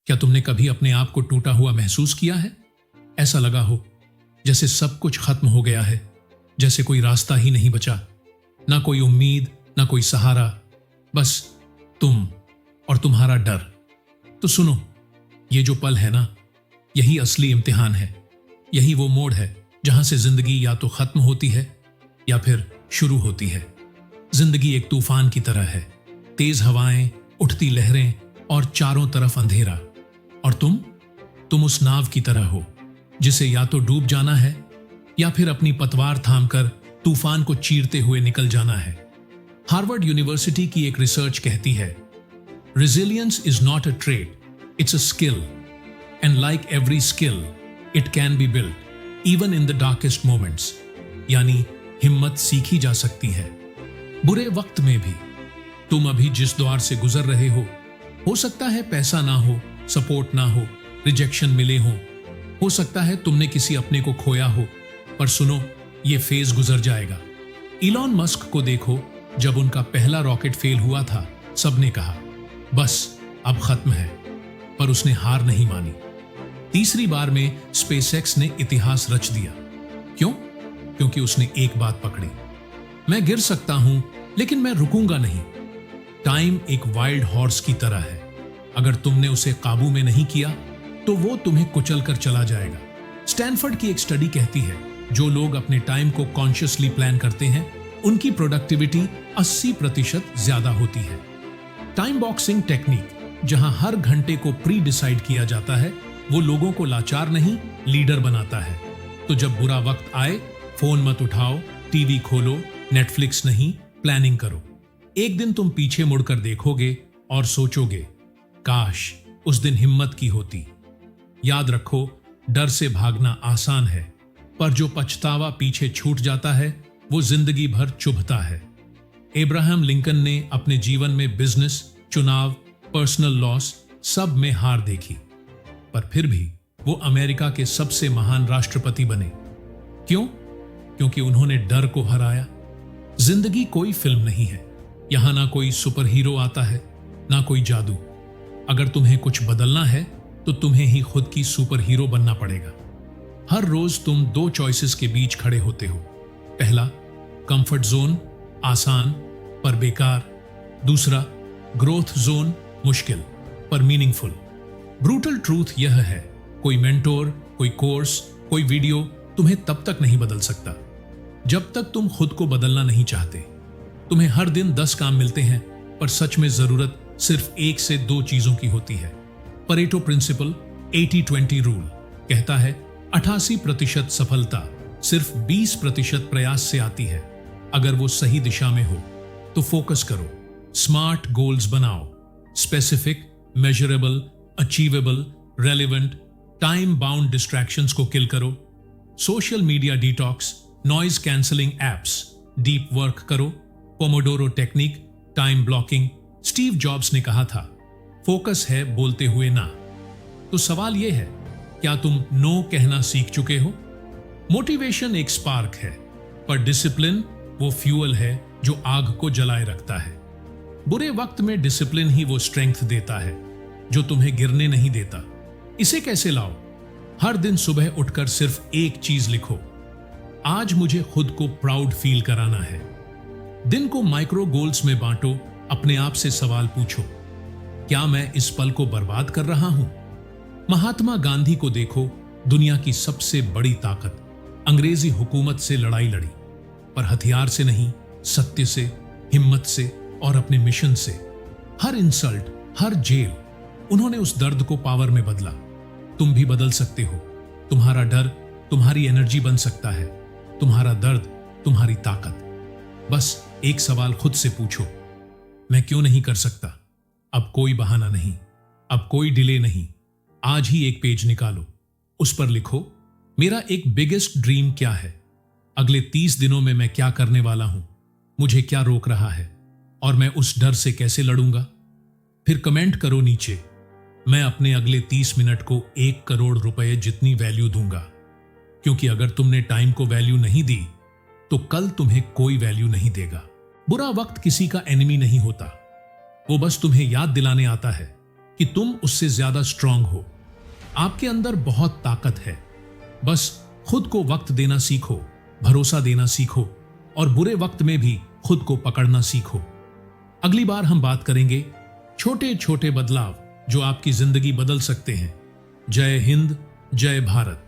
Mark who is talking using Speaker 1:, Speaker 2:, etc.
Speaker 1: क्या तुमने कभी अपने आप को टूटा हुआ महसूस किया है? ऐसा लगा हो जैसे सब कुछ खत्म हो गया है, जैसे कोई रास्ता ही नहीं बचा, ना कोई उम्मीद, ना कोई सहारा, बस तुम और तुम्हारा डर। तो सुनो, ये जो पल है ना, यही असली इम्तिहान है। यही वो मोड़ है जहां से जिंदगी या तो खत्म होती है या फिर शुरू होती है। जिंदगी एक तूफान की तरह है, तेज हवाएं, उठती लहरें और चारों तरफ अंधेरा। और तुम उस नाव की तरह हो जिसे या तो डूब जाना है या फिर अपनी पतवार थामकर तूफान को चीरते हुए निकल जाना है। हार्वर्ड यूनिवर्सिटी की एक रिसर्च कहती है, resilience is not a trait, it's a skill, and like every skill it can be built even in the darkest moments. यानी हिम्मत सीखी जा सकती है बुरे वक्त में भी। तुम अभी जिस दौर से गुजर रहे हो सकता है पैसा ना हो, सपोर्ट ना हो, रिजेक्शन मिले हो सकता है तुमने किसी अपने को खोया हो, पर सुनो, ये फेज गुजर जाएगा। इलॉन मस्क को देखो, जब उनका पहला रॉकेट फेल हुआ था, सबने कहा बस अब खत्म है, पर उसने हार नहीं मानी। तीसरी बार में स्पेसएक्स ने इतिहास रच दिया। क्यों? क्योंकि उसने एक बात पकड़ी, मैं गिर सकता हूं लेकिन मैं रुकूंगा नहीं। टाइम एक वाइल्ड हॉर्स की तरह है, अगर तुमने उसे काबू में नहीं किया तो वो तुम्हें कुचल कर चला जाएगा। स्टैनफोर्ड की एक स्टडी कहती है, जो लोग अपने टाइम को कॉन्शियसली प्लान करते हैं, उनकी प्रोडक्टिविटी 80% ज्यादा होती है। टाइम बॉक्सिंग टेक्निक, जहां हर घंटे को प्री डिसाइड किया जाता है, वो लोगों को लाचार नहीं, लीडर बनाता है। तो जब बुरा वक्त आए, फोन मत उठाओ, टीवी खोलो, नेटफ्लिक्स नहीं, प्लानिंग करो। एक दिन तुम पीछे मुड़कर देखोगे और सोचोगे, काश उस दिन हिम्मत की होती। याद रखो, डर से भागना आसान है, पर जो पछतावा पीछे छूट जाता है वो जिंदगी भर चुभता है। एब्राहम लिंकन ने अपने जीवन में बिजनेस, चुनाव, पर्सनल लॉस, सब में हार देखी, पर फिर भी वो अमेरिका के सबसे महान राष्ट्रपति बने। क्यों? क्योंकि उन्होंने डर को हराया। जिंदगी कोई फिल्म नहीं है, यहां ना कोई सुपर हीरो आता है, ना कोई जादू। अगर तुम्हें कुछ बदलना है तो तुम्हें ही खुद की सुपर हीरो बनना पड़ेगा। हर रोज तुम दो चॉइसेस के बीच खड़े होते हो। पहला, कंफर्ट जोन, आसान पर बेकार। दूसरा, ग्रोथ जोन, मुश्किल पर मीनिंगफुल। ब्रूटल ट्रूथ यह है, कोई मेंटोर, कोई कोर्स, कोई वीडियो तुम्हें तब तक नहीं बदल सकता जब तक तुम खुद को बदलना नहीं चाहते। तुम्हें हर दिन 10 काम मिलते हैं, पर सच में जरूरत सिर्फ 1 से 2 चीजों की होती है। परेटो प्रिंसिपल 80-20 रूल कहता है, 88% सफलता सिर्फ 20% प्रयास से आती है। अगर वो सही दिशा में हो तो फोकस करो, स्मार्ट गोल्स बनाओ, specific, measurable, achievable, relevant, time bound distractions को किल करो, social media detox, noise cancelling apps, deep work करो, pomodoro technique, time blocking. Steve Jobs ने कहा था, फोकस है बोलते हुए ना। तो सवाल यह है, क्या तुम नो कहना सीख चुके हो? मोटिवेशन एक स्पार्क है, पर डिसिप्लिन वो फ्यूल है जो आग को जलाए रखता है। बुरे वक्त में डिसिप्लिन ही वो स्ट्रेंथ देता है जो तुम्हें गिरने नहीं देता। इसे कैसे लाओ? हर दिन सुबह उठकर सिर्फ एक चीज लिखो, आज मुझे खुद को प्राउड फील कराना है। दिन को माइक्रो गोल्स में बांटो, अपने आप से सवाल पूछो, क्या मैं इस पल को बर्बाद कर रहा हूं? महात्मा गांधी को देखो, दुनिया की सबसे बड़ी ताकत, अंग्रेजी हुकूमत से लड़ाई लड़ी, पर हथियार से नहीं, सत्य से, हिम्मत से और अपने मिशन से। हर इंसल्ट, हर जेल, उन्होंने उस दर्द को पावर में बदला। तुम भी बदल सकते हो। तुम्हारा डर तुम्हारी एनर्जी बन सकता है, तुम्हारा दर्द तुम्हारी ताकत। बस एक सवाल खुद से पूछो, मैं क्यों नहीं कर सकता? अब कोई बहाना नहीं, अब कोई डिले नहीं। आज ही एक पेज निकालो, उस पर लिखो, मेरा एक बिगेस्ट ड्रीम क्या है, अगले 30 दिनों में मैं क्या करने वाला हूं, मुझे क्या रोक रहा है और मैं उस डर से कैसे लड़ूंगा। फिर कमेंट करो नीचे, मैं अपने अगले 30 मिनट को 1 करोड़ रुपए जितनी वैल्यू दूंगा। क्योंकि अगर तुमने टाइम को वैल्यू नहीं दी तो कल तुम्हें कोई वैल्यू नहीं देगा। बुरा वक्त किसी का एनिमी नहीं होता, वो बस तुम्हें याद दिलाने आता है कि तुम उससे ज्यादा स्ट्रांग हो। आपके अंदर बहुत ताकत है। बस खुद को वक्त देना सीखो, भरोसा देना सीखो और बुरे वक्त में भी खुद को पकड़ना सीखो। अगली बार हम बात करेंगे छोटे छोटे बदलाव जो आपकी जिंदगी बदल सकते हैं। जय हिंद, जय भारत।